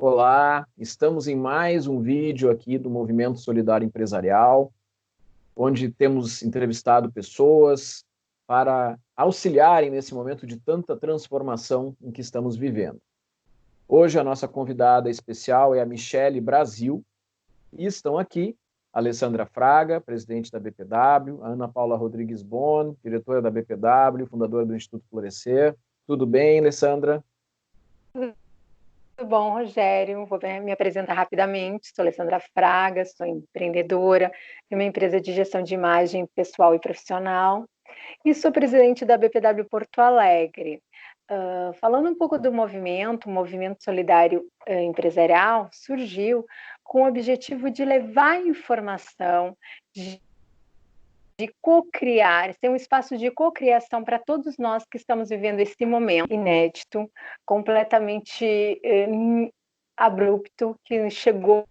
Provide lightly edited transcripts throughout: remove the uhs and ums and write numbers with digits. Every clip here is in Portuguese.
Olá, estamos em mais um vídeo aqui do Movimento Solidário Empresarial, onde temos entrevistado pessoas para auxiliarem nesse momento de tanta transformação em que estamos vivendo. Hoje a nossa convidada especial é a Michele Brasil, e estão aqui a Alessandra Fraga, presidente da BPW, a Ana Paula Rodrigues Bon, diretora da BPW, fundadora do Instituto Florescer. Tudo bem, Alessandra? Tudo bom, Rogério? Vou me apresentar rapidamente. Sou Alessandra Fraga, sou empreendedora, tenho uma empresa de gestão de imagem pessoal e profissional e sou presidente da BPW Porto Alegre. Falando um pouco do movimento, o Movimento Solidário Empresarial surgiu com o objetivo de levar informação, de co-criar, ser um espaço de co-criação para todos nós que estamos vivendo esse momento inédito, completamente abrupto, que chegou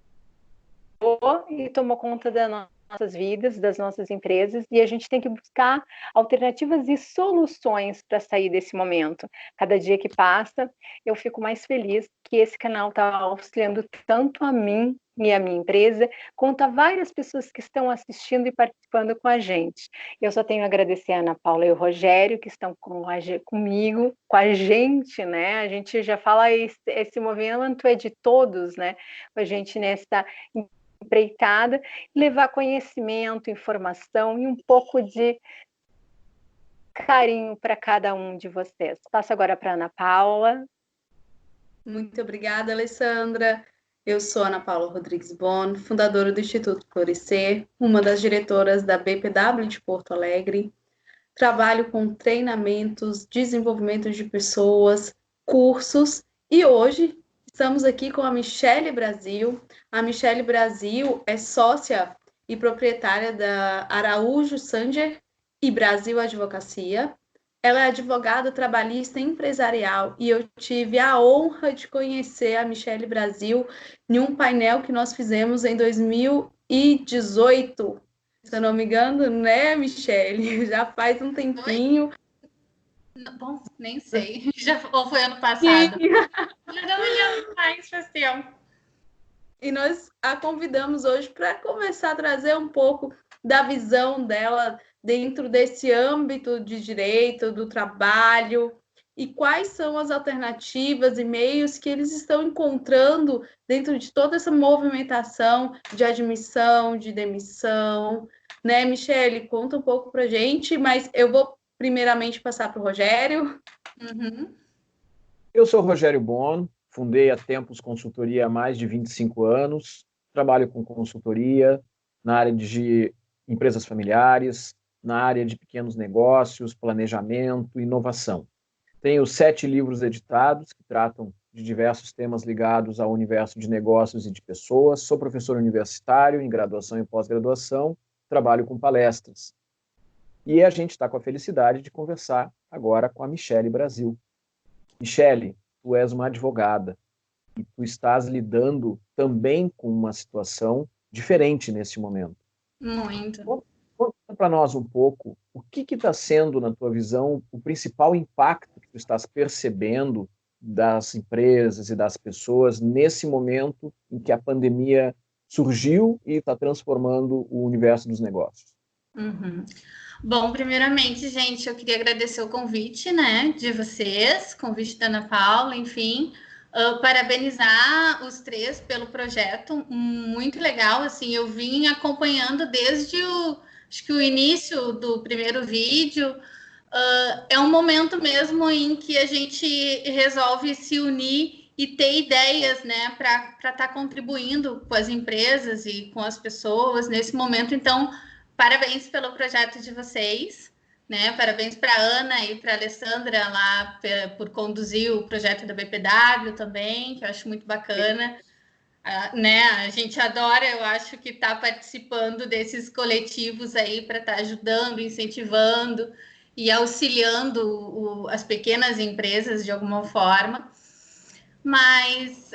e tomou conta das nossas vidas, das nossas empresas, e a gente tem que buscar alternativas e soluções para sair desse momento. Cada dia que passa, eu fico mais feliz que esse canal está auxiliando tanto a mim e a minha empresa, quanto a várias pessoas que estão assistindo e participando com a gente. Eu só tenho a agradecer a Ana Paula e o Rogério, que estão comigo, com a gente, né? A gente já fala, esse movimento é de todos, né? Com a gente nessa empreitada, levar conhecimento, informação e um pouco de carinho para cada um de vocês. Passo agora para a Ana Paula. Muito obrigada, Alessandra. Eu sou Ana Paula Rodrigues Bon, fundadora do Instituto Florescer, uma das diretoras da BPW de Porto Alegre. Trabalho com treinamentos, desenvolvimento de pessoas, cursos, e hoje estamos aqui com a Michele Brasil. A Michele Brasil é sócia e proprietária da Araújo Sanger e Brasil Advocacia. Ela é advogada trabalhista empresarial e eu tive a honra de conhecer a Michele Brasil em um painel que nós fizemos em 2018. Se eu não me engano, né, Michele? Já faz um tempinho. Bom, nem sei. Ou foi ano passado? Já não me lembro mais, faz tempo. E nós a convidamos hoje para começar a trazer um pouco da visão dela dentro desse âmbito de direito, do trabalho, e quais são as alternativas e meios que eles estão encontrando dentro de toda essa movimentação de admissão, de demissão, né, Michele? Conta um pouco para a gente, mas eu vou primeiramente passar para o Rogério. Eu sou Rogério Bon, fundei há tempos consultoria há mais de 25 anos, trabalho com consultoria na área de empresas familiares, na área de pequenos negócios, planejamento, inovação. Tenho 7 livros editados que tratam de diversos temas ligados ao universo de negócios e de pessoas. Sou professor universitário em graduação e pós-graduação, trabalho com palestras. E a gente está com a felicidade de conversar agora com a Michele Brasil. Michele, tu és uma advogada e tu estás lidando também com uma situação diferente nesse momento. Muito. Conta para nós um pouco o que está sendo, na tua visão, o principal impacto que tu estás percebendo das empresas e das pessoas nesse momento em que a pandemia surgiu e está transformando o universo dos negócios. Bom, primeiramente, gente, eu queria agradecer o convite, né, de vocês, convite da Ana Paula, enfim, parabenizar os três pelo projeto, muito legal, assim, eu vim acompanhando desde acho que o início do primeiro vídeo. É um momento mesmo em que a gente resolve se unir e ter ideias, né, para estar contribuindo com as empresas e com as pessoas nesse momento. Então, parabéns pelo projeto de vocês, né? Parabéns para a Ana e para a Alessandra lá por conduzir o projeto da BPW também, que eu acho muito bacana. Né? A gente adora, eu acho, que está participando desses coletivos aí para estar ajudando, incentivando e auxiliando as pequenas empresas de alguma forma. Mas,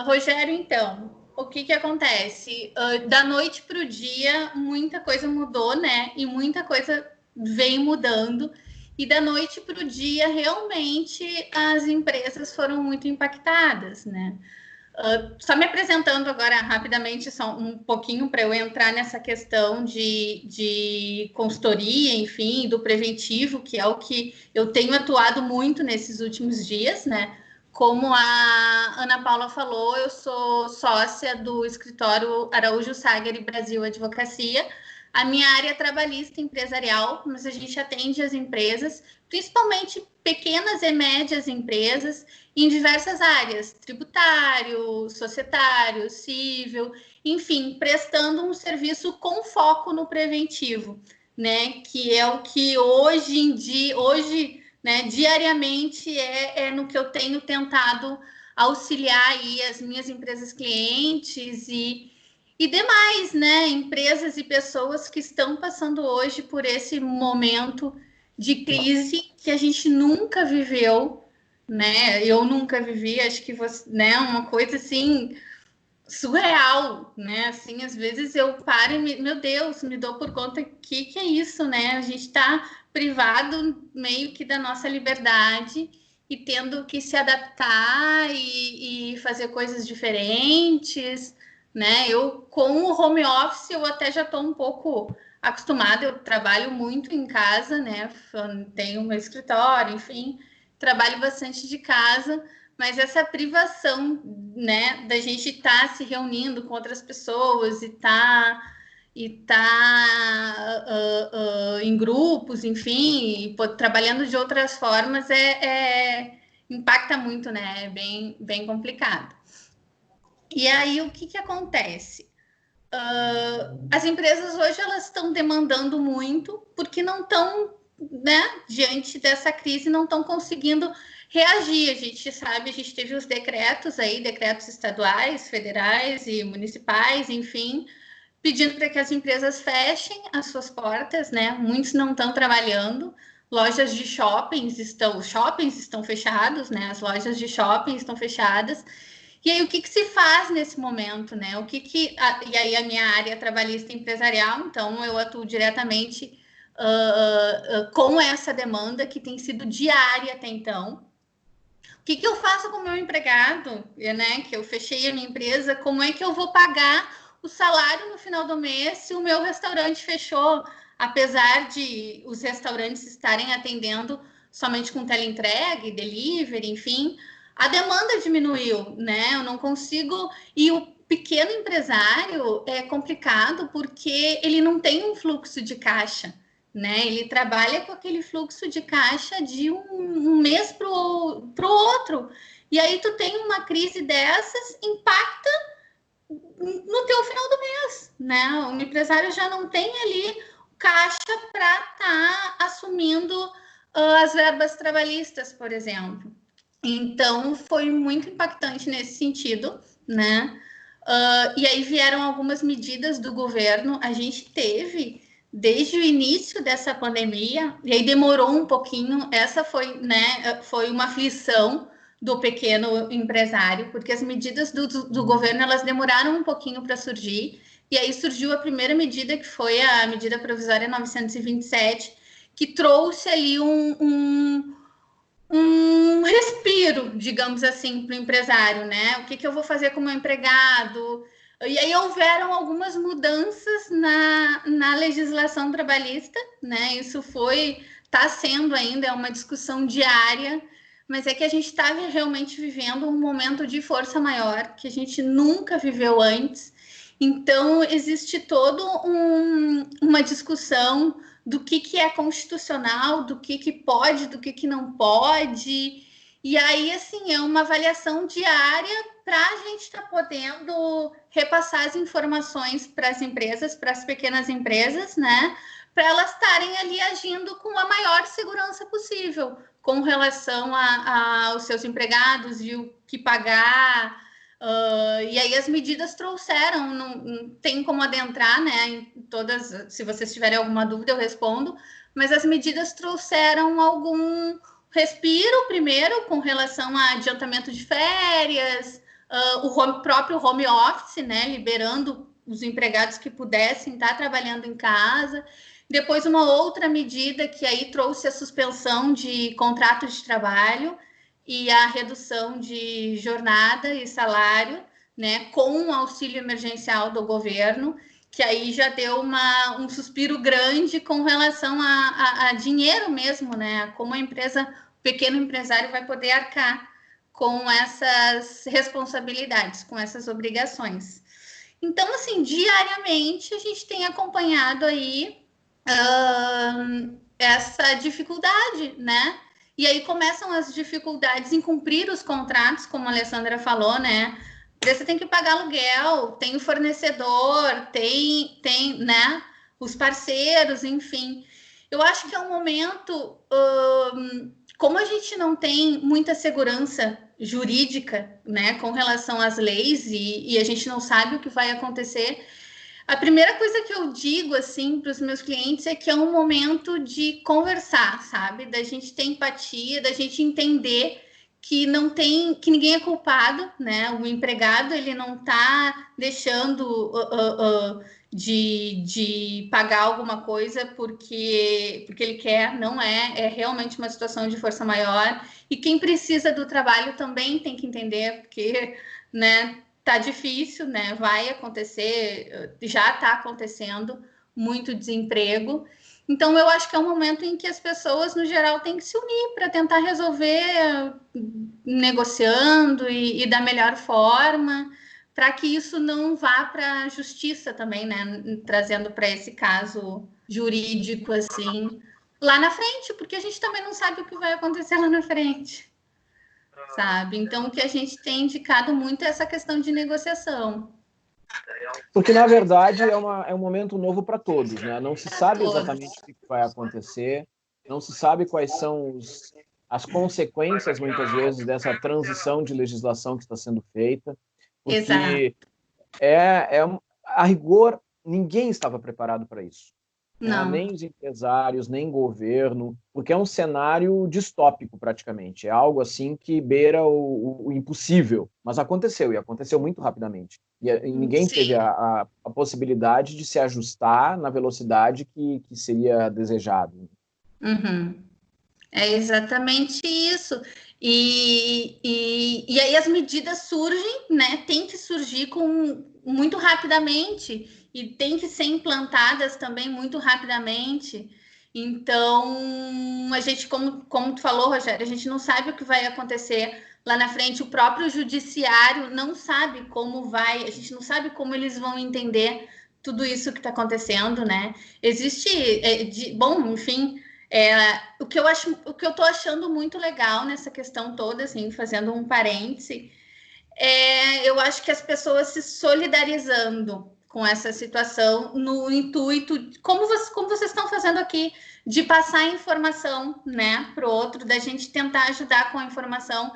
Rogério, então, o que acontece? Da noite para o dia, muita coisa mudou, né? E muita coisa vem mudando. E da noite para o dia, realmente, as empresas foram muito impactadas, né? Só me apresentando agora rapidamente, só um pouquinho para eu entrar nessa questão de consultoria, enfim, do preventivo, que é o que eu tenho atuado muito nesses últimos dias, né? Como a Ana Paula falou, eu sou sócia do escritório Araújo Sager Brasil Advocacia. A minha área é trabalhista empresarial, mas a gente atende as empresas, principalmente pequenas e médias empresas, em diversas áreas, tributário, societário, civil, enfim, prestando um serviço com foco no preventivo, né? Que é o que hoje em dia, né, diariamente é no que eu tenho tentado auxiliar aí as minhas empresas clientes e demais, né, empresas e pessoas que estão passando hoje por esse momento de crise que a gente nunca viveu, né? Eu nunca vivi, acho que você, né, uma coisa assim surreal, né? Assim, às vezes eu paro e meu Deus, me dou por conta que é isso, né? A gente está privado meio que da nossa liberdade e tendo que se adaptar e fazer coisas diferentes, né? Eu com o home office eu até já estou um pouco acostumada, eu trabalho muito em casa, né? Tenho meu escritório, enfim, trabalho bastante de casa. Mas essa privação, né, da gente estar se reunindo com outras pessoas e em grupos, enfim, trabalhando de outras formas, impacta muito, né? É bem complicado. E aí, o que acontece? As empresas hoje elas estão demandando muito porque não estão, né, diante dessa crise, não estão conseguindo reagir. A gente sabe, a gente teve os decretos aí, decretos estaduais, federais e municipais, enfim, pedindo para que as empresas fechem as suas portas, né? Muitos não estão trabalhando. Lojas de shoppings estão fechados, né? As lojas de shopping estão fechadas. E aí, o que se faz nesse momento, né? E aí, a minha área é trabalhista empresarial, então eu atuo diretamente com essa demanda que tem sido diária até então. O que eu faço com o meu empregado, né? Que eu fechei a minha empresa, como é que eu vou pagar o salário no final do mês se o meu restaurante fechou, apesar de os restaurantes estarem atendendo somente com teleentrega, delivery, enfim, a demanda diminuiu, né? Eu não consigo. E o pequeno empresário é complicado porque ele não tem um fluxo de caixa, né? Ele trabalha com aquele fluxo de caixa de um mês para o outro. E aí tu tem uma crise dessas, impacta no teu final do mês, né? O empresário já não tem ali caixa para estar assumindo as verbas trabalhistas, por exemplo. Então, foi muito impactante nesse sentido, né? E aí vieram algumas medidas do governo. A gente teve, desde o início dessa pandemia, e aí demorou um pouquinho, essa foi, né, foi uma aflição do pequeno empresário, porque as medidas do governo, elas demoraram um pouquinho para surgir, e aí surgiu a primeira medida, que foi a medida provisória 927, que trouxe ali um respiro, digamos assim, para o empresário, né? O que eu vou fazer com o meu empregado? E aí houveram algumas mudanças na legislação trabalhista, né? Isso está sendo ainda, é uma discussão diária, mas é que a gente está realmente vivendo um momento de força maior, que a gente nunca viveu antes. Então, existe toda uma discussão do que é constitucional, do que pode, do que não pode. E aí, assim, é uma avaliação diária para a gente estar podendo repassar as informações para as empresas, para as pequenas empresas, né? Para elas estarem ali agindo com a maior segurança possível, com relação aos seus empregados e o que pagar. E aí as medidas trouxeram, não tem como adentrar, né, em todas, se vocês tiverem alguma dúvida eu respondo, mas as medidas trouxeram algum respiro primeiro com relação a adiantamento de férias, o próprio home office, né, liberando os empregados que pudessem estar trabalhando em casa. Depois uma outra medida que aí trouxe a suspensão de contrato de trabalho e a redução de jornada e salário, né, com o auxílio emergencial do governo, que aí já deu um suspiro grande com relação a dinheiro mesmo, né, como a empresa, o pequeno empresário vai poder arcar com essas responsabilidades, com essas obrigações. Então, assim, diariamente a gente tem acompanhado aí essa dificuldade, né? E aí começam as dificuldades em cumprir os contratos, como a Alessandra falou, né? Você tem que pagar aluguel, tem o fornecedor, tem, né? Os parceiros, enfim. Eu acho que é um momento, como a gente não tem muita segurança jurídica, né, com relação às leis e a gente não sabe o que vai acontecer. A primeira coisa que eu digo, assim, para os meus clientes é que é um momento de conversar, sabe? Da gente ter empatia, da gente entender que não tem, que ninguém é culpado, né? O empregado, ele não está deixando de pagar alguma coisa porque ele quer, não é realmente uma situação de força maior. E quem precisa do trabalho também tem que entender, porque, né? Tá difícil, né? Vai acontecer, já está acontecendo muito desemprego. Então, eu acho que é um momento em que as pessoas, no geral, têm que se unir para tentar resolver negociando e da melhor forma, para que isso não vá para a justiça também, né? Trazendo para esse caso jurídico, assim, lá na frente, porque a gente também não sabe o que vai acontecer lá na frente. Sabe? Então, o que a gente tem indicado muito é essa questão de negociação. Porque, na verdade, é um momento novo para todos, né? Não se sabe exatamente o que vai acontecer, não se sabe quais são as consequências, muitas vezes, dessa transição de legislação que está sendo feita, porque a rigor, ninguém estava preparado para isso. Não. Nem os empresários, nem governo, porque é um cenário distópico praticamente, é algo assim que beira o impossível, mas aconteceu, e aconteceu muito rapidamente, e ninguém teve a possibilidade de se ajustar na velocidade que seria desejado. Uhum. É exatamente isso, e aí as medidas surgem, né? Tem que surgir muito rapidamente, e tem que ser implantadas também muito rapidamente. Então, a gente, como tu falou, Rogério, a gente não sabe o que vai acontecer lá na frente. O próprio judiciário não sabe como vai, a gente não sabe como eles vão entender tudo isso que está acontecendo, né? Existe, enfim, o que eu tô achando muito legal nessa questão toda, assim, fazendo um parêntese, eu acho que as pessoas se solidarizando com essa situação no intuito, como vocês estão fazendo aqui, de passar informação, né, para o outro, da gente tentar ajudar com a informação.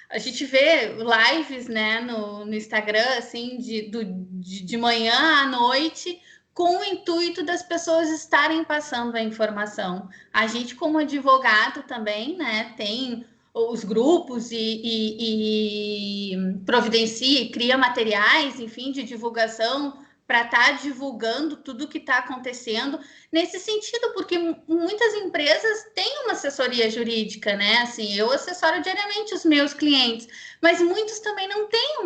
A gente vê lives, né, no Instagram, assim, de manhã à noite, com o intuito das pessoas estarem passando a informação. A gente, como advogado também, né, tem os grupos e providencia e cria materiais, enfim, de divulgação para estar divulgando tudo o que está acontecendo nesse sentido, porque muitas empresas têm uma assessoria jurídica, né? Assim, eu assessoro diariamente os meus clientes, mas muitos também não têm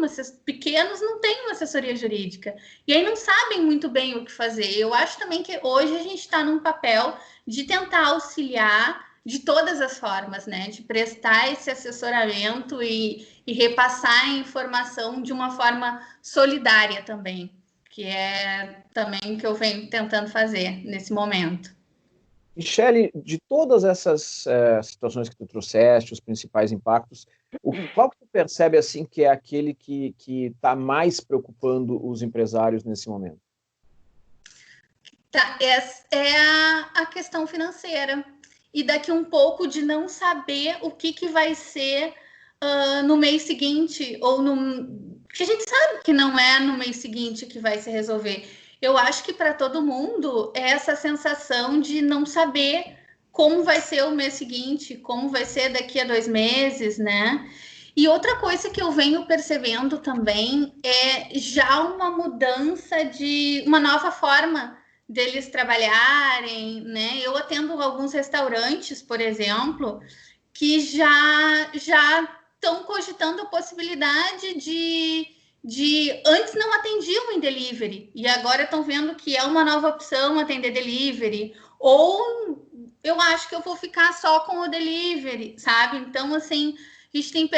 pequenos não têm uma assessoria jurídica, e aí não sabem muito bem o que fazer. Eu acho também que hoje a gente está num papel de tentar auxiliar de todas as formas, né? De prestar esse assessoramento e repassar a informação de uma forma solidária também, que é também o que eu venho tentando fazer nesse momento. Michele, de todas essas situações que tu trouxeste, os principais impactos, qual que tu percebe assim que é aquele que está mais preocupando os empresários nesse momento? Tá, é a questão financeira. E daqui um pouco de não saber o que vai ser no mês seguinte, ou que a gente sabe que não é no mês seguinte que vai se resolver. Eu acho que para todo mundo é essa sensação de não saber como vai ser o mês seguinte, como vai ser daqui a 2 meses, né? E outra coisa que eu venho percebendo também é já uma mudança de uma nova forma deles trabalharem, né? Eu atendo alguns restaurantes, por exemplo, que já estão cogitando a possibilidade de de antes não atendiam em delivery e agora estão vendo que é uma nova opção atender delivery, ou eu acho que eu vou ficar só com o delivery, sabe? Então, assim, a gente tem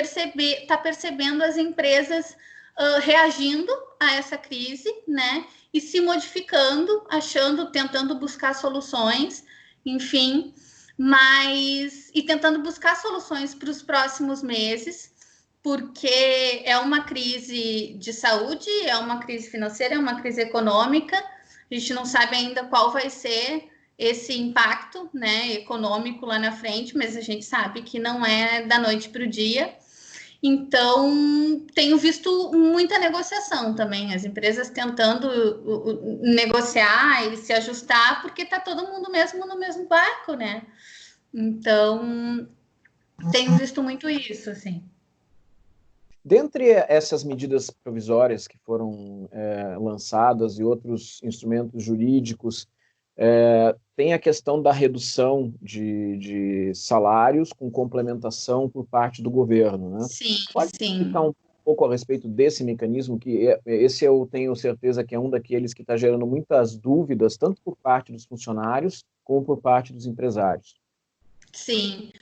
tá percebendo as empresas reagindo a essa crise, né? E se modificando, tentando buscar soluções, enfim, e tentando buscar soluções para os próximos meses, porque é uma crise de saúde, é uma crise financeira, é uma crise econômica. A gente não sabe ainda qual vai ser esse impacto, né, econômico lá na frente, mas a gente sabe que não é da noite para o dia. Então, tenho visto muita negociação também, as empresas tentando negociar e se ajustar, porque está todo mundo mesmo no mesmo barco, né? Então, tenho visto muito isso, assim. Dentre essas medidas provisórias que foram lançadas e outros instrumentos jurídicos, tem a questão da redução de salários com complementação por parte do governo, né? Sim, Pode sim. explicar um pouco a respeito desse mecanismo, que esse eu tenho certeza que é um daqueles que está gerando muitas dúvidas, tanto por parte dos funcionários como por parte dos empresários. Sim.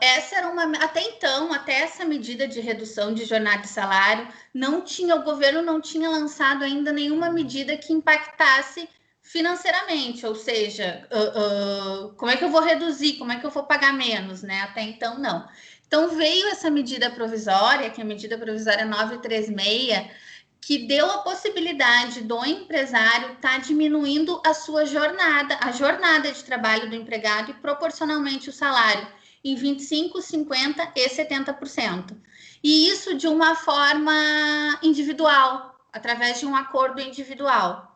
Essa era até então, até essa medida de redução de jornada de salário, o governo não tinha lançado ainda nenhuma medida que impactasse financeiramente, ou seja, como é que eu vou reduzir, como é que eu vou pagar menos, né? Até então, não. Então, veio essa medida provisória, que é a medida provisória 936, que deu a possibilidade do empresário estar diminuindo a jornada de trabalho do empregado e proporcionalmente o salário em 25%, 50% e 70%. E isso de uma forma individual, através de um acordo individual,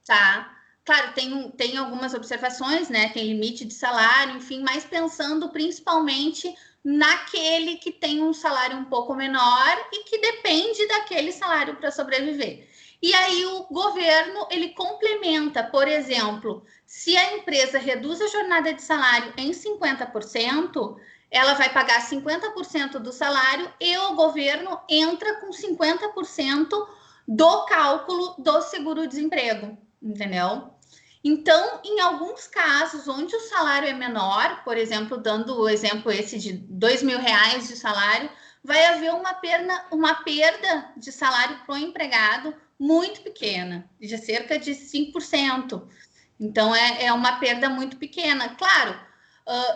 tá? Claro, tem algumas observações, né? Tem limite de salário, enfim, mas pensando principalmente naquele que tem um salário um pouco menor e que depende daquele salário para sobreviver. E aí o governo, ele complementa, por exemplo, se a empresa reduz a jornada de salário em 50%, ela vai pagar 50% do salário e o governo entra com 50% do cálculo do seguro-desemprego, entendeu? Então, em alguns casos onde o salário é menor, por exemplo, dando o exemplo esse de R$2.000 de salário, vai haver uma perda de salário para o empregado muito pequena, de cerca de 5%. Então, é uma perda muito pequena. Claro,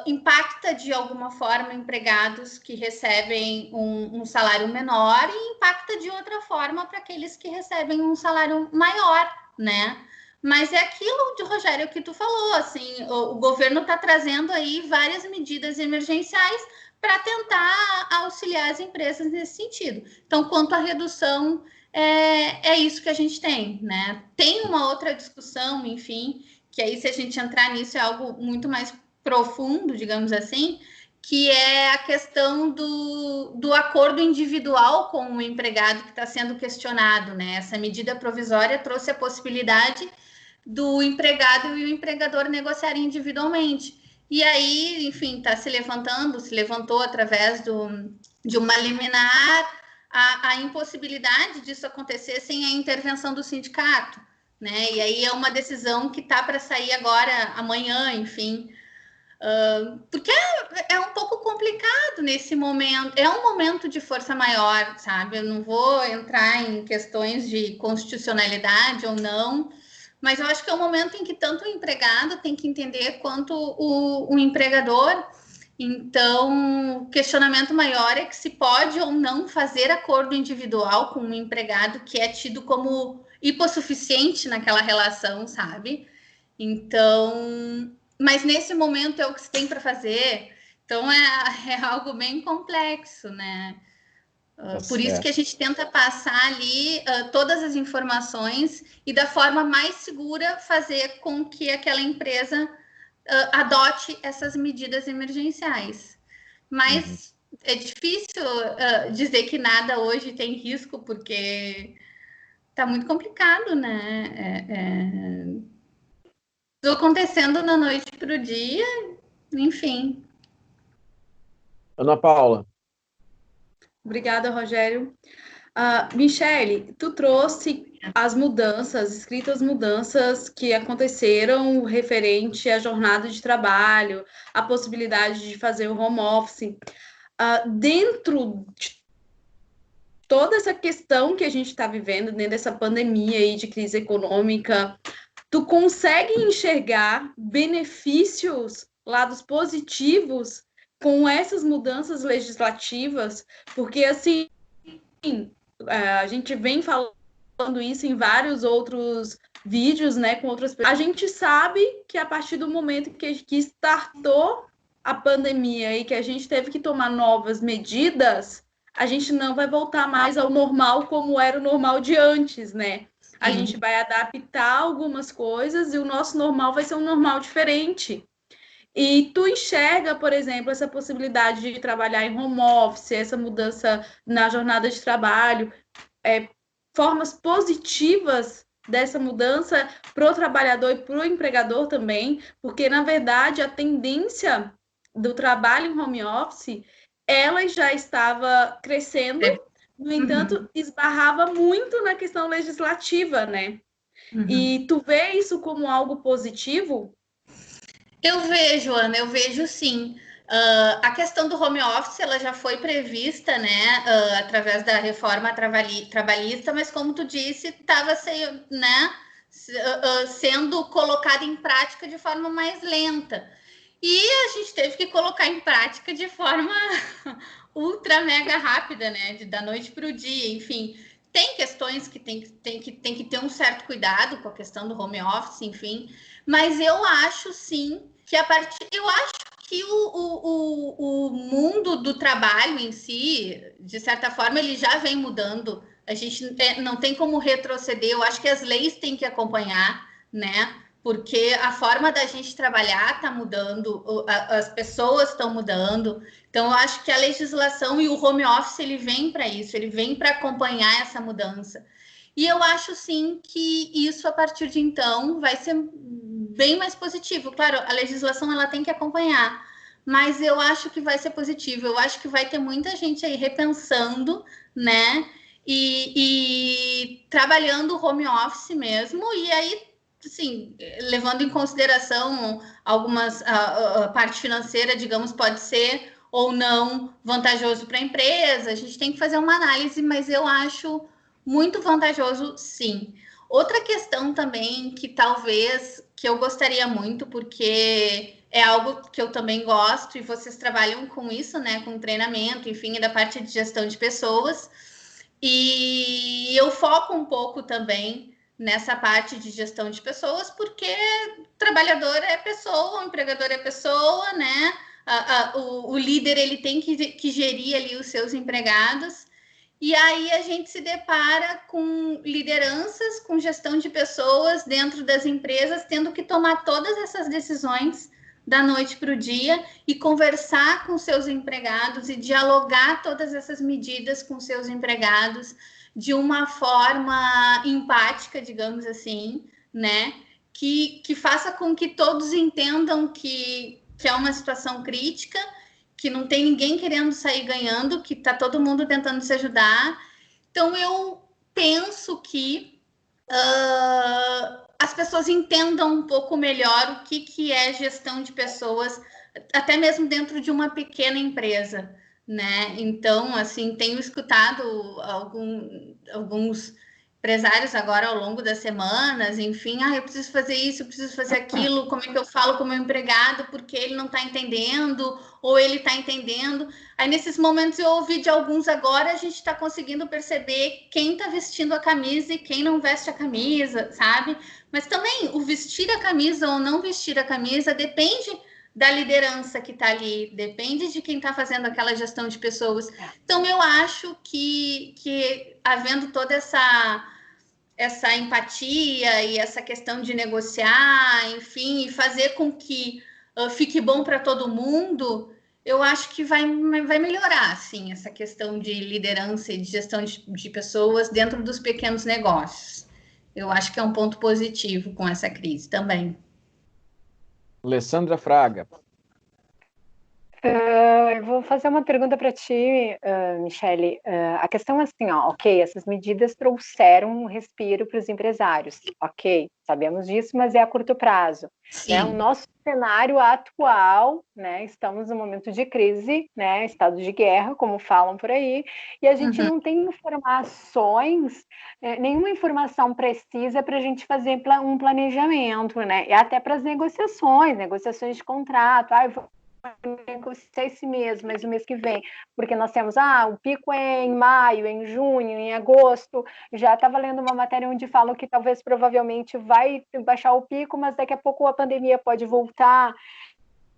impacta de alguma forma empregados que recebem um salário menor e impacta de outra forma para aqueles que recebem um salário maior, né? Mas é aquilo, de Rogério, que tu falou, assim, o governo está trazendo aí várias medidas emergenciais para tentar auxiliar as empresas nesse sentido. Então, quanto à redução, é isso que a gente tem, né? Tem uma outra discussão, enfim, que aí se a gente entrar nisso é algo muito mais profundo, digamos assim, que é a questão do acordo individual com o empregado que está sendo questionado, né? Essa medida provisória trouxe a possibilidade do empregado e o empregador negociarem individualmente. E aí, enfim, se levantou através de uma liminar a impossibilidade disso acontecer sem a intervenção do sindicato, né? E aí é uma decisão que está para sair agora, amanhã, enfim, porque é um pouco complicado nesse momento, é um momento de força maior, sabe? Eu não vou entrar em questões de constitucionalidade ou não, mas eu acho que é um momento em que tanto o empregado tem que entender quanto o empregador. Então, o questionamento maior é que se pode ou não fazer acordo individual com um empregado que é tido como hipossuficiente naquela relação, sabe? Então, mas nesse momento é o que se tem para fazer. Então, é algo bem complexo, né? Por isso que a gente tenta passar ali todas as informações e da forma mais segura fazer com que aquela empresa adote essas medidas emergenciais. Mas é difícil dizer que nada hoje tem risco, porque está muito complicado, né? Tudo acontecendo da noite para o dia, enfim. Ana Paula. Obrigada, Rogério. Michele, tu trouxe as mudanças, escritas mudanças que aconteceram referente à jornada de trabalho, a possibilidade de fazer o home office. Dentro de toda essa questão que a gente está vivendo, dentro dessa pandemia aí de crise econômica, tu consegue enxergar benefícios, lados positivos com essas mudanças legislativas? Porque, assim, a gente vem falando isso em vários outros vídeos, né, com outras pessoas. A gente sabe que a partir do momento que startou a pandemia e que a gente teve que tomar novas medidas, a gente não vai voltar mais ao normal como era o normal de antes, né? A gente vai adaptar algumas coisas e o nosso normal vai ser um normal diferente. E tu enxerga, por exemplo, essa possibilidade de trabalhar em home office, essa mudança na jornada de trabalho, formas positivas dessa mudança para o trabalhador e para o empregador também, porque, na verdade, a tendência do trabalho em home office, ela já estava crescendo, no entanto, esbarrava muito na questão legislativa, né? E tu vê isso como algo positivo? Eu vejo, Ana, eu vejo sim. A questão do home office ela já foi prevista, né, através da reforma trabalhista, mas como tu disse, estava né, sendo colocada em prática de forma mais lenta. E a gente teve que colocar em prática de forma ultra mega rápida, né, da noite para o dia, enfim. Tem questões que tem que ter um certo cuidado com a questão do home office, enfim, mas eu acho sim que eu acho que o mundo do trabalho em si, de certa forma, ele já vem mudando. A gente não tem como retroceder. Eu acho que as leis têm que acompanhar, né? Porque a forma da gente trabalhar está mudando, as pessoas estão mudando. Então, eu acho que a legislação e o home office ele vem para isso, ele vem para acompanhar essa mudança. E eu acho sim que isso, a partir de então, vai ser bem mais positivo. Claro, a legislação ela tem que acompanhar, mas eu acho que vai ser positivo. Eu acho que vai ter muita gente aí repensando, né? E trabalhando home office mesmo, e aí, assim, levando em consideração a parte financeira, digamos, pode ser ou não vantajoso para a empresa. A gente tem que fazer uma análise, mas eu acho muito vantajoso, sim. Outra questão também que talvez que eu gostaria muito, porque é algo que eu também gosto e vocês trabalham com isso, né? Com treinamento, enfim, da parte de gestão de pessoas. E eu foco um pouco também nessa parte de gestão de pessoas, porque trabalhador é pessoa, o empregador é pessoa, né? O líder ele tem que gerir ali os seus empregados. E aí a gente se depara com lideranças, com gestão de pessoas dentro das empresas, tendo que tomar todas essas decisões da noite para o dia e conversar com seus empregados e dialogar todas essas medidas com seus empregados de uma forma empática, digamos assim, né? Que faça com que todos entendam que é uma situação crítica, que não tem ninguém querendo sair ganhando, que está todo mundo tentando se ajudar. Então, eu penso que as pessoas entendam um pouco melhor o que é gestão de pessoas, até mesmo dentro de uma pequena empresa, né? Então, assim, tenho escutado alguns empresários agora ao longo das semanas, enfim, eu preciso fazer isso, eu preciso fazer aquilo, como é que eu falo com o meu empregado, porque ele não está entendendo, ou ele está entendendo. Aí, nesses momentos, eu ouvi de alguns agora, a gente está conseguindo perceber quem está vestindo a camisa e quem não veste a camisa, sabe? Mas também, o vestir a camisa ou não vestir a camisa depende da liderança que está ali, depende de quem está fazendo aquela gestão de pessoas. Então, eu acho que havendo toda essa empatia e essa questão de negociar, enfim, e fazer com que fique bom para todo mundo, eu acho que vai melhorar, assim, essa questão de liderança e de gestão de pessoas dentro dos pequenos negócios. Eu acho que é um ponto positivo com essa crise também. Alessandra Fraga. eu vou fazer uma pergunta para ti, Michele. A questão é assim, ó, ok, essas medidas trouxeram um respiro para os empresários, ok, sabemos disso, mas é a curto prazo. Né? O nosso cenário atual, né, estamos num momento de crise, né, estado de guerra, como falam por aí, e a gente não tem informações, nenhuma informação precisa para a gente fazer um planejamento, né, e até para as negociações de contrato, eu vou negociar esse mês, mas o mês que vem, porque nós temos, o pico é em maio, em junho, em agosto, já estava lendo uma matéria onde falam que talvez provavelmente vai baixar o pico, mas daqui a pouco a pandemia pode voltar.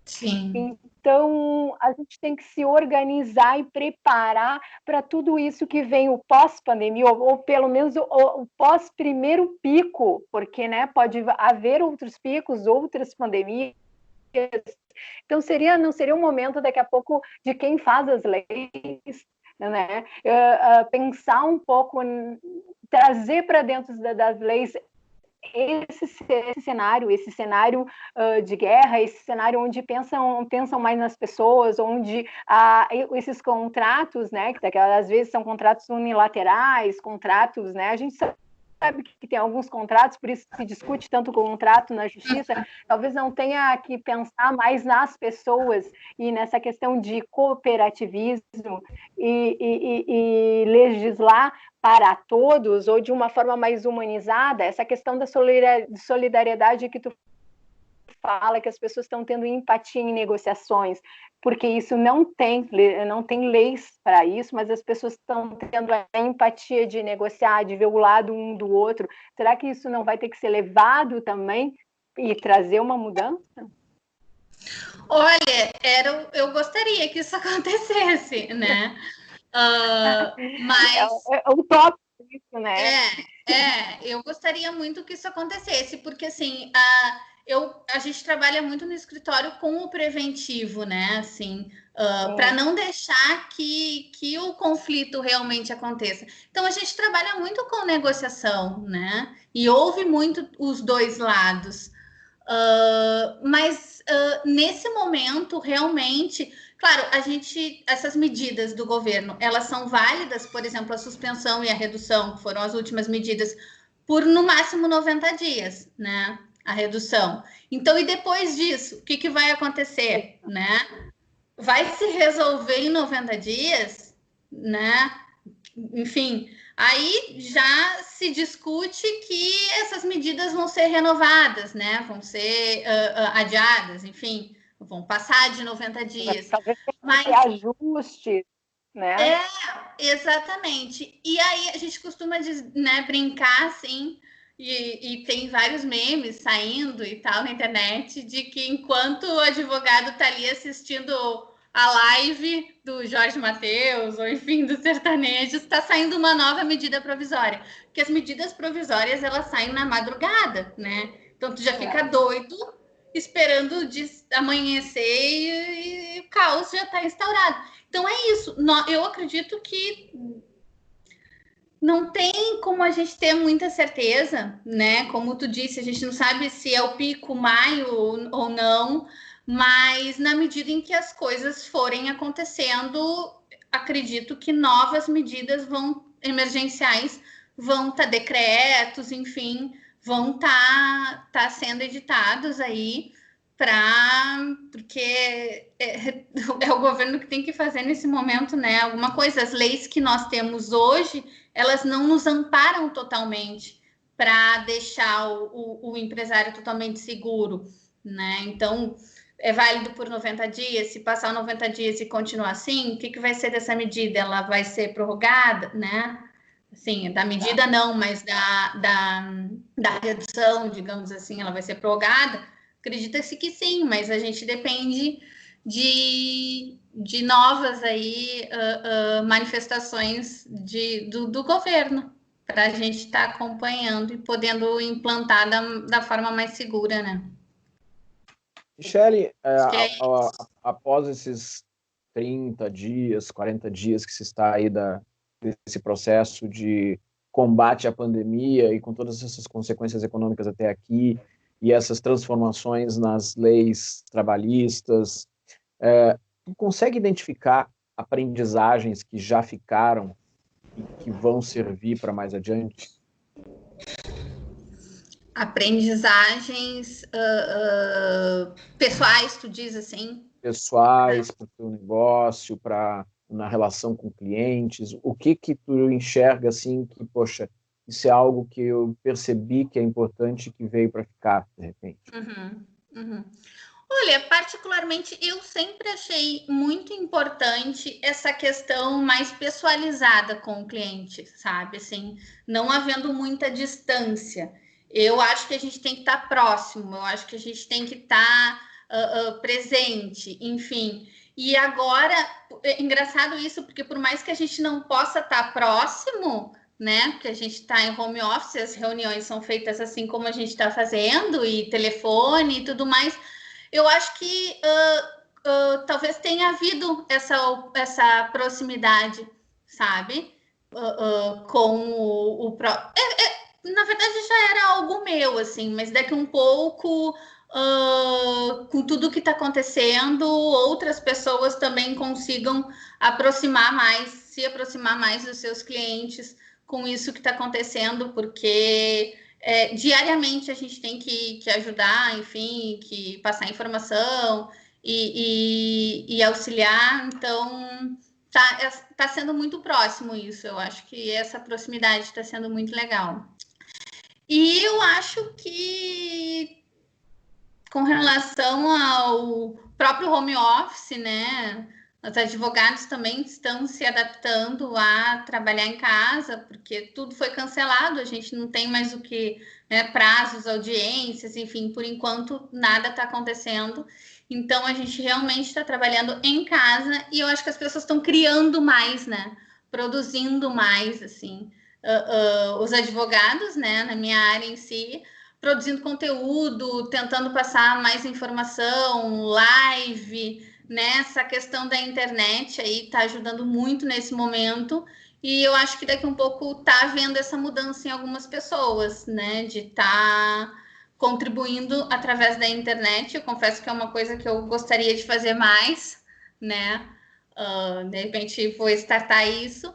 Sim. Então, a gente tem que se organizar e preparar para tudo isso que vem o pós-pandemia, ou pelo menos o pós-primeiro pico, porque, né, pode haver outros picos, outras pandemias. Então, não seria um momento, daqui a pouco, de quem faz as leis, né? Pensar um pouco, trazer para dentro das leis esse cenário de guerra, esse cenário onde pensam mais nas pessoas, onde esses contratos, né, que às vezes são contratos unilaterais, contratos, né, a gente sabe que tem alguns contratos, por isso se discute tanto contrato na justiça, talvez não tenha que pensar mais nas pessoas e nessa questão de cooperativismo e legislar para todos, ou de uma forma mais humanizada, essa questão da solidariedade que tu fala, que as pessoas estão tendo empatia em negociações, porque isso não tem leis para isso, mas as pessoas estão tendo a empatia de negociar, de ver o lado um do outro. Será que isso não vai ter que ser levado também e trazer uma mudança? Olha, eu gostaria que isso acontecesse, né? Mas é utópico isso, né? Eu gostaria muito que isso acontecesse, porque assim, a gente trabalha muito no escritório com o preventivo, né? Assim, para não deixar que o conflito realmente aconteça. Então a gente trabalha muito com negociação, né? E ouve muito os dois lados. Mas nesse momento, realmente, claro, essas medidas do governo, elas são válidas, por exemplo, a suspensão e a redução, que foram as últimas medidas, por no máximo 90 dias, né? A redução. Então, e depois disso, o que vai acontecer, né? Vai se resolver em 90 dias, né? Enfim, aí já se discute que essas medidas vão ser renovadas, né? Vão ser adiadas, enfim, vão passar de 90 dias. Mas ajuste, né? Exatamente. E aí a gente costuma, né, brincar assim, e tem vários memes saindo e tal na internet de que enquanto o advogado está ali assistindo a live do Jorge Mateus, ou enfim, dos sertanejos, está saindo uma nova medida provisória. Porque as medidas provisórias, elas saem na madrugada, né? Então, tu já fica doido, esperando amanhecer e o caos já está instaurado. Então, é isso. Eu acredito que não tem como a gente ter muita certeza, né? Como tu disse, a gente não sabe se é o pico maio ou não, mas na medida em que as coisas forem acontecendo, acredito que novas medidas emergenciais vão estar, decretos, enfim, vão estar sendo editados aí porque é o governo que tem que fazer nesse momento, né? Alguma coisa. As leis que nós temos hoje, elas não nos amparam totalmente para deixar o empresário totalmente seguro, né? Então, é válido por 90 dias. Se passar 90 dias e continuar assim, o que vai ser dessa medida? Ela vai ser prorrogada, né? Assim, da medida não, mas da redução, digamos assim, ela vai ser prorrogada. Acredita-se que sim, mas a gente depende de novas aí, manifestações do governo para a gente estar acompanhando e podendo implantar da forma mais segura, né? Michele, após esses 30 dias, 40 dias que se está aí desse processo de combate à pandemia e com todas essas consequências econômicas até aqui e essas transformações nas leis trabalhistas, tu consegue identificar aprendizagens que já ficaram e que vão servir para mais adiante? Aprendizagens pessoais, tu diz assim? Pessoais, para o teu negócio, na relação com clientes, o que tu enxerga assim que, poxa, isso é algo que eu percebi que é importante, que veio para ficar, de repente? Olha, particularmente, eu sempre achei muito importante essa questão mais pessoalizada com o cliente, sabe? Assim, não havendo muita distância. Eu acho que a gente tem que estar próximo, eu acho que a gente tem que estar presente, enfim. E agora, é engraçado isso, porque por mais que a gente não possa estar próximo, né? Porque a gente está em home office, as reuniões são feitas assim como a gente está fazendo, e telefone e tudo mais. Eu acho que talvez tenha havido essa proximidade, sabe? Com na verdade, já era algo meu, assim, mas daqui um pouco, com tudo que está acontecendo, outras pessoas também consigam se aproximar mais dos seus clientes com isso que está acontecendo, porque diariamente a gente tem que ajudar, enfim, que passar informação e auxiliar, então tá sendo muito próximo isso. Eu acho que essa proximidade está sendo muito legal. E eu acho que com relação ao próprio home office, né? Os advogados também estão se adaptando a trabalhar em casa, porque tudo foi cancelado, a gente não tem mais o que, né, prazos, audiências, enfim, por enquanto nada está acontecendo. Então a gente realmente está trabalhando em casa e eu acho que as pessoas estão criando mais, né? Produzindo mais, assim. Os advogados, né, na minha área em si, produzindo conteúdo, tentando passar mais informação, live, né? Essa questão da internet aí está ajudando muito nesse momento. E eu acho que daqui um pouco tá havendo essa mudança em algumas pessoas, né? De estar contribuindo através da internet. Eu confesso que é uma coisa que eu gostaria de fazer mais, né? De repente vou startar isso,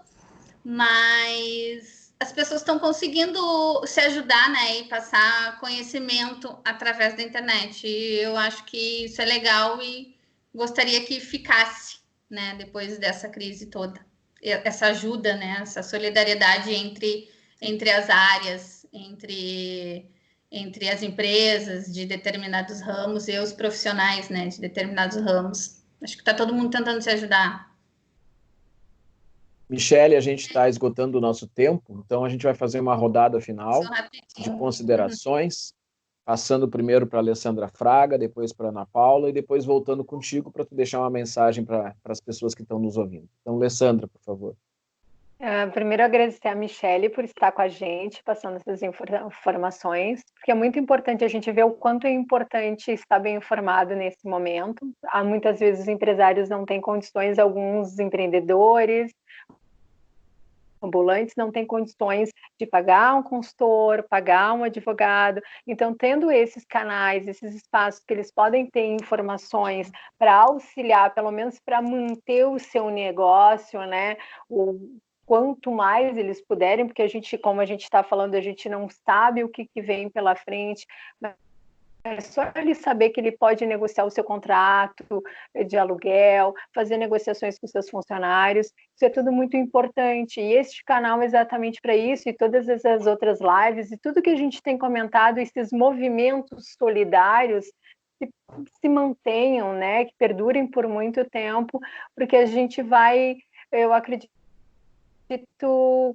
mas as pessoas estão conseguindo se ajudar, né, e passar conhecimento através da internet. E eu acho que isso é legal e gostaria que ficasse, né, depois dessa crise toda. Essa ajuda, né, essa solidariedade entre as áreas, entre as empresas de determinados ramos e os profissionais, né, de determinados ramos. Acho que está todo mundo tentando se ajudar. Michele, a gente está esgotando o nosso tempo, então a gente vai fazer uma rodada final de considerações, passando primeiro para a Alessandra Fraga, depois para a Ana Paula e depois voltando contigo para tu deixar uma mensagem para as pessoas que estão nos ouvindo. Então, Alessandra, por favor. Primeiro, agradecer a Michele por estar com a gente, passando essas informações, porque é muito importante a gente ver o quanto é importante estar bem informado nesse momento. Há muitas vezes os empresários não têm condições, alguns empreendedores, ambulantes não têm condições de pagar um consultor, pagar um advogado. Então, tendo esses canais, esses espaços que eles podem ter informações para auxiliar, pelo menos para manter o seu negócio, né? Quanto mais eles puderem, porque a gente, como a gente está falando, a gente não sabe o que vem pela frente, mas é só ele saber que ele pode negociar o seu contrato de aluguel, fazer negociações com seus funcionários, isso é tudo muito importante. E este canal é exatamente para isso, e todas essas outras lives, e tudo que a gente tem comentado, esses movimentos solidários, se mantenham, né, que perdurem por muito tempo, porque a gente vai, eu acredito,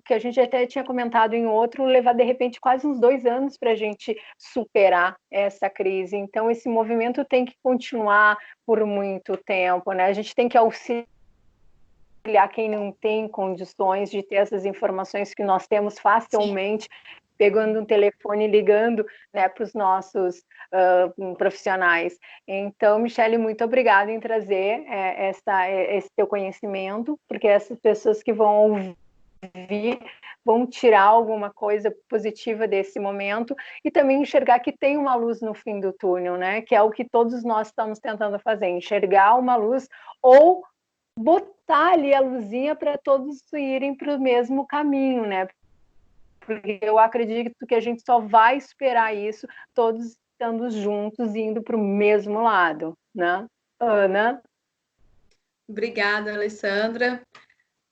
que a gente até tinha comentado em outro, levar de repente quase uns 2 anos para a gente superar essa crise. Então, esse movimento tem que continuar por muito tempo, né? A gente tem que auxiliar quem não tem condições de ter essas informações que nós temos facilmente. Sim. Pegando um telefone e ligando, né, para os nossos profissionais. Então, Michele, muito obrigada em trazer esse teu conhecimento, porque essas pessoas que vão ouvir vir, vão tirar alguma coisa positiva desse momento e também enxergar que tem uma luz no fim do túnel, né? Que é o que todos nós estamos tentando fazer, enxergar uma luz ou botar ali a luzinha para todos irem para o mesmo caminho, né? Porque eu acredito que a gente só vai superar isso todos estando juntos e indo para o mesmo lado, né? Ana? Obrigada, Alessandra.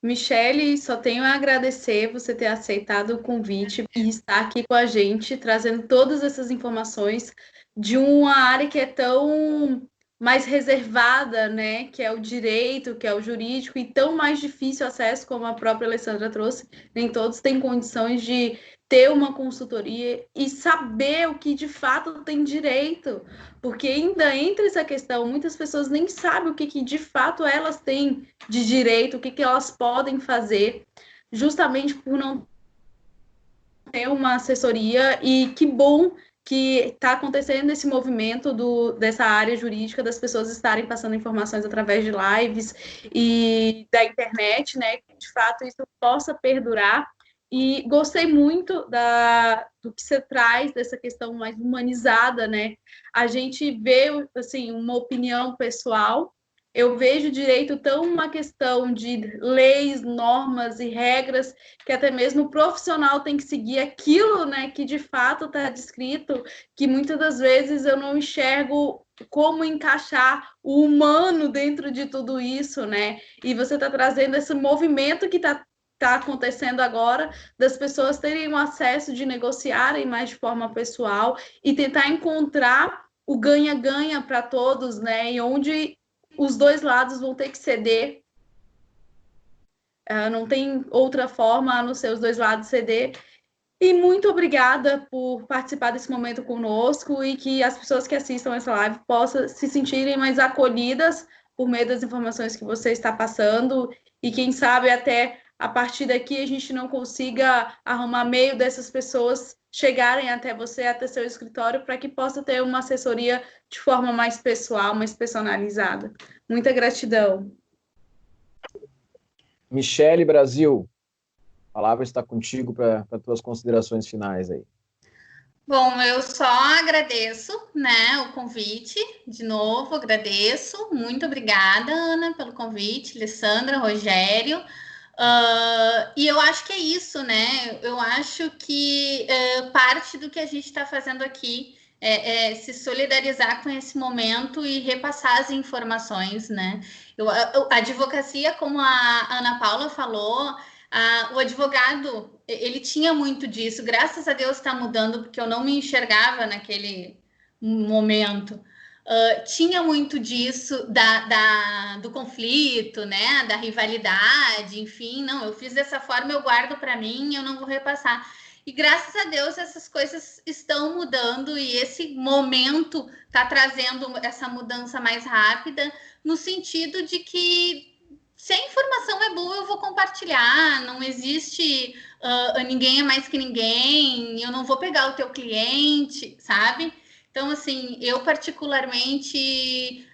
Michele, só tenho a agradecer você ter aceitado o convite e estar aqui com a gente, trazendo todas essas informações de uma área que é tão mais reservada, né? Que é o direito, que é o jurídico, e tão mais difícil acesso, como a própria Alessandra trouxe. Nem todos têm condições de ter uma consultoria e saber o que de fato tem direito. Porque ainda entra essa questão, muitas pessoas nem sabem o que de fato elas têm de direito, o que elas podem fazer, justamente por não ter uma assessoria. E que bom que está acontecendo esse movimento dessa área jurídica, das pessoas estarem passando informações através de lives e da internet, né? Que de fato isso possa perdurar. E gostei muito do que você traz, dessa questão mais humanizada, né? A gente vê, assim, uma opinião pessoal. Eu vejo direito tão uma questão de leis, normas e regras, que até mesmo o profissional tem que seguir aquilo, né, que de fato está descrito, que muitas das vezes eu não enxergo como encaixar o humano dentro de tudo isso, né? E você está trazendo esse movimento que está acontecendo agora, das pessoas terem o acesso de negociarem mais de forma pessoal e tentar encontrar o ganha-ganha para todos, né? E onde os dois lados vão ter que ceder. Não tem outra forma a não ser os dois lados ceder. E muito obrigada por participar desse momento conosco e que as pessoas que assistam essa live possam se sentirem mais acolhidas por meio das informações que você está passando, e quem sabe até a partir daqui a gente não consiga arrumar meio dessas pessoas chegarem até você, até seu escritório, para que possa ter uma assessoria de forma mais pessoal, mais personalizada. Muita gratidão. Michele Brasil, a palavra está contigo para tuas considerações finais aí. Bom, eu só agradeço, né, o convite, de novo, agradeço. Muito obrigada, Ana, pelo convite, Alessandra, Rogério. E eu acho que é isso, né? Eu acho que parte do que a gente está fazendo aqui é se solidarizar com esse momento e repassar as informações, né? A advocacia, como a Ana Paula falou, o advogado, ele tinha muito disso. Graças a Deus está mudando, porque eu não me enxergava naquele momento. Tinha muito disso do conflito, né? Da rivalidade, enfim. Não, eu fiz dessa forma, eu guardo para mim, eu não vou repassar. E graças a Deus essas coisas estão mudando e esse momento está trazendo essa mudança mais rápida, no sentido de que se a informação é boa, eu vou compartilhar. Não existe ninguém é mais que ninguém, eu não vou pegar o teu cliente, sabe? Então, assim, eu particularmente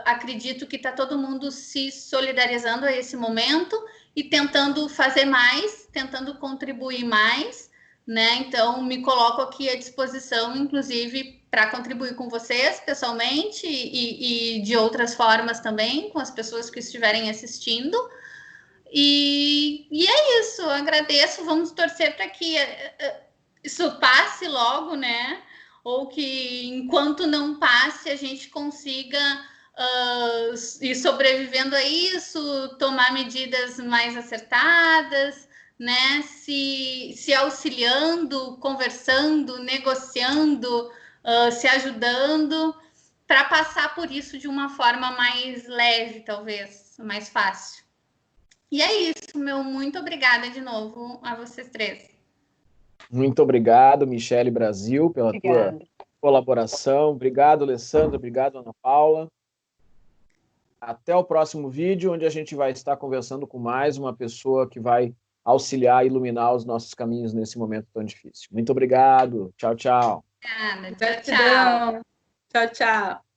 acredito que está todo mundo se solidarizando a esse momento e tentando fazer mais, tentando contribuir mais, né? Então, me coloco aqui à disposição, inclusive, para contribuir com vocês pessoalmente e de outras formas também, com as pessoas que estiverem assistindo. E é isso, agradeço, vamos torcer para que isso passe logo, né? Ou que enquanto não passe a gente consiga ir sobrevivendo a isso, tomar medidas mais acertadas, né? Se auxiliando, conversando, negociando, se ajudando, para passar por isso de uma forma mais leve, talvez, mais fácil. E é isso, muito obrigada de novo a vocês três. Muito obrigado, Michele Brasil, pela tua colaboração. Obrigado, Alessandra. Obrigado, Ana Paula. Até o próximo vídeo, onde a gente vai estar conversando com mais uma pessoa que vai auxiliar e iluminar os nossos caminhos nesse momento tão difícil. Muito obrigado. Tchau, tchau. Obrigada. Tchau, tchau. Tchau, tchau.